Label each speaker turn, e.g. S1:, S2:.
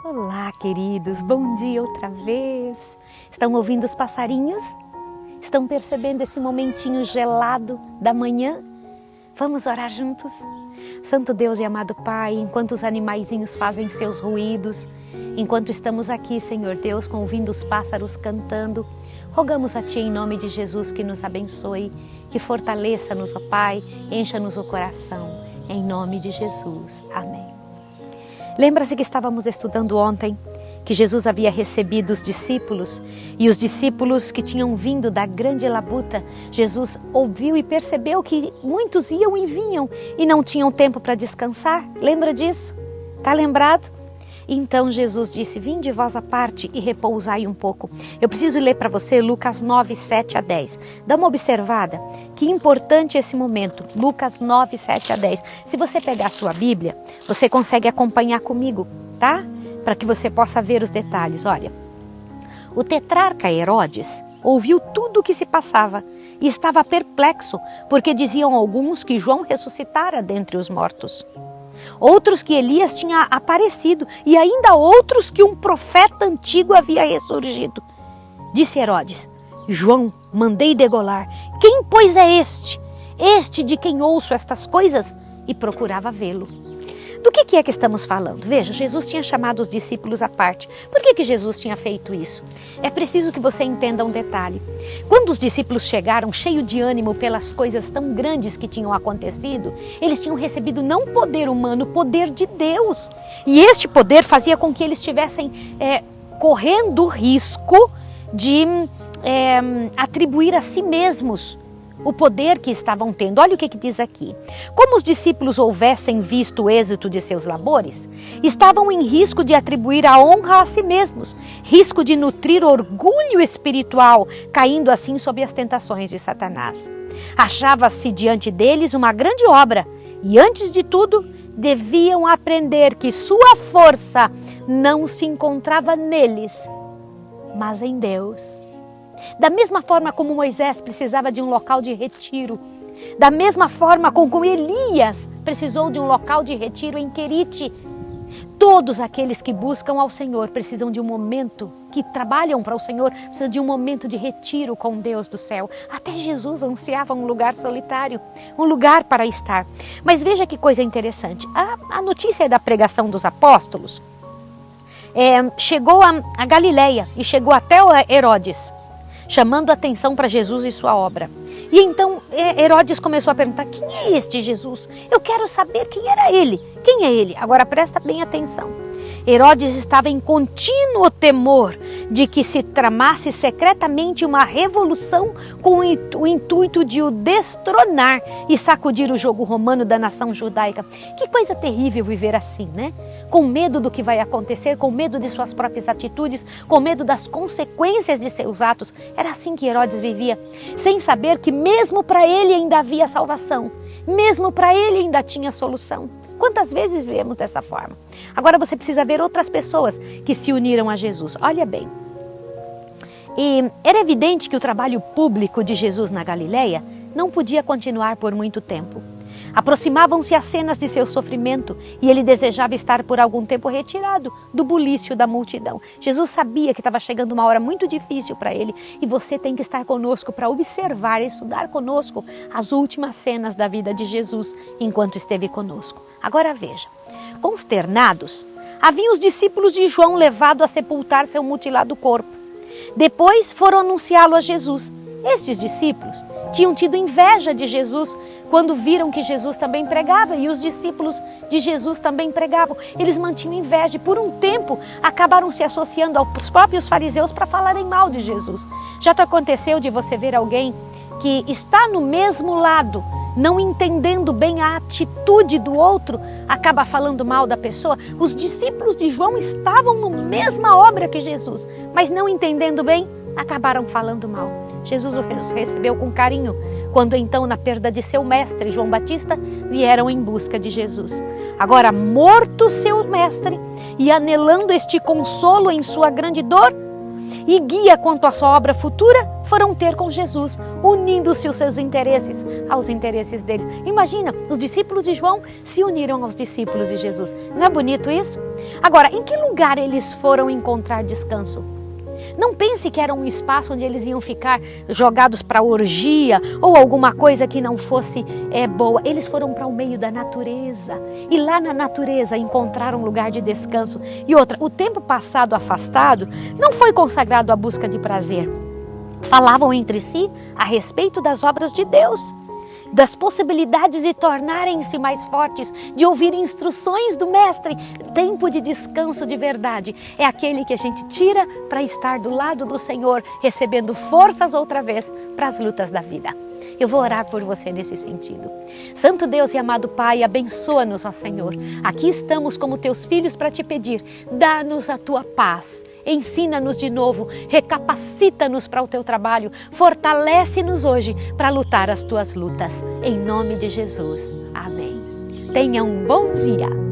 S1: Olá, queridos, bom dia outra vez. Estão ouvindo os passarinhos? Estão percebendo esse momentinho gelado da manhã? Vamos orar juntos? Santo Deus e amado Pai, enquanto os animaizinhos fazem seus ruídos, enquanto estamos aqui, Senhor Deus, ouvindo os pássaros cantando, rogamos a Ti em nome de Jesus que nos abençoe, que fortaleça-nos, ó Pai, encha-nos o coração, em nome de Jesus. Amém. Lembra-se que estávamos estudando ontem que Jesus havia recebido os discípulos e os discípulos que tinham vindo da grande labuta, Jesus ouviu e percebeu que muitos iam e vinham e não tinham tempo para descansar. Lembra disso? Está lembrado? Então Jesus disse, vinde vós à parte e repousai um pouco. Eu preciso ler para você Lucas 9, 7 a 10. Dá uma observada, que importante esse momento, Lucas 9, 7 a 10. Se você pegar a sua Bíblia, você consegue acompanhar comigo, tá? Para que você possa ver os detalhes. Olha, o tetrarca Herodes ouviu tudo o que se passava e estava perplexo, porque diziam alguns que João ressuscitara dentre os mortos. Outros que Elias tinha aparecido e ainda outros que um profeta antigo havia ressurgido. Disse Herodes, João, mandei degolar. Quem, pois, é este? Este de quem ouço estas coisas? E procurava vê-lo. Do que é que estamos falando? Veja, Jesus tinha chamado os discípulos à parte. Por que Jesus tinha feito isso? É preciso que você entenda um detalhe. Quando os discípulos chegaram cheios de ânimo pelas coisas tão grandes que tinham acontecido, eles tinham recebido não poder humano, poder de Deus. E este poder fazia com que eles estivessem correndo o risco de atribuir a si mesmos o poder que estavam tendo. Olha o que diz aqui. Como os discípulos houvessem visto o êxito de seus labores, estavam em risco de atribuir a honra a si mesmos, risco de nutrir orgulho espiritual, caindo assim sob as tentações de Satanás. Achava-se diante deles uma grande obra e, antes de tudo, deviam aprender que sua força não se encontrava neles, mas em Deus. Da mesma forma como Moisés precisava de um local de retiro, da mesma forma como Elias precisou de um local de retiro em Querite, todos aqueles que buscam ao Senhor precisam de um momento, que trabalham para o Senhor, precisam de um momento de retiro com Deus do céu. Até Jesus ansiava um lugar solitário, um lugar para estar. Mas veja que coisa interessante, a notícia da pregação dos apóstolos chegou a Galileia e chegou até Herodes, chamando a atenção para Jesus e sua obra. E então Herodes começou a perguntar, quem é este Jesus? Eu quero saber quem era ele. Quem é ele? Agora presta bem atenção. Herodes estava em contínuo temor de que se tramasse secretamente uma revolução com o intuito de o destronar e sacudir o jogo romano da nação judaica. Que coisa terrível viver assim, né? Com medo do que vai acontecer, com medo de suas próprias atitudes, com medo das consequências de seus atos. Era assim que Herodes vivia, sem saber que mesmo para ele ainda havia salvação, mesmo para ele ainda tinha solução. Quantas vezes vivemos dessa forma? Agora você precisa ver outras pessoas que se uniram a Jesus. Olha bem, e era evidente que o trabalho público de Jesus na Galileia não podia continuar por muito tempo. Aproximavam-se as cenas de seu sofrimento e ele desejava estar por algum tempo retirado do bulício da multidão. Jesus sabia que estava chegando uma hora muito difícil para ele e você tem que estar conosco para observar e estudar conosco as últimas cenas da vida de Jesus enquanto esteve conosco. Agora veja, consternados, haviam os discípulos de João levado a sepultar seu mutilado corpo. Depois foram anunciá-lo a Jesus. Estes discípulos tinham tido inveja de Jesus quando viram que Jesus também pregava e os discípulos de Jesus também pregavam. Eles mantinham inveja e por um tempo acabaram se associando aos próprios fariseus para falarem mal de Jesus. Já te aconteceu de você ver alguém que está no mesmo lado, não entendendo bem a atitude do outro, acaba falando mal da pessoa? Os discípulos de João estavam na mesma obra que Jesus, mas não entendendo bem, acabaram falando mal. Jesus os recebeu com carinho, quando então, na perda de seu mestre, João Batista, vieram em busca de Jesus. Agora, morto seu mestre e anelando este consolo em sua grande dor e guia quanto à sua obra futura, foram ter com Jesus, unindo-se os seus interesses aos interesses deles. Imagina, os discípulos de João se uniram aos discípulos de Jesus. Não é bonito isso? Agora, em que lugar eles foram encontrar descanso? Não pense que era um espaço onde eles iam ficar jogados para orgia ou alguma coisa que não fosse boa. Eles foram para o meio da natureza e lá na natureza encontraram um lugar de descanso. E outra, o tempo passado afastado não foi consagrado à busca de prazer. Falavam entre si a respeito das obras de Deus, das possibilidades de tornarem-se mais fortes, de ouvir instruções do Mestre. Tempo de descanso de verdade é aquele que a gente tira para estar do lado do Senhor, recebendo forças outra vez para as lutas da vida. Eu vou orar por você nesse sentido. Santo Deus e amado Pai, abençoa-nos, ó Senhor. Aqui estamos como teus filhos para te pedir, dá-nos a tua paz. Ensina-nos de novo, recapacita-nos para o teu trabalho, fortalece-nos hoje para lutar as tuas lutas. Em nome de Jesus. Amém. Tenha um bom dia.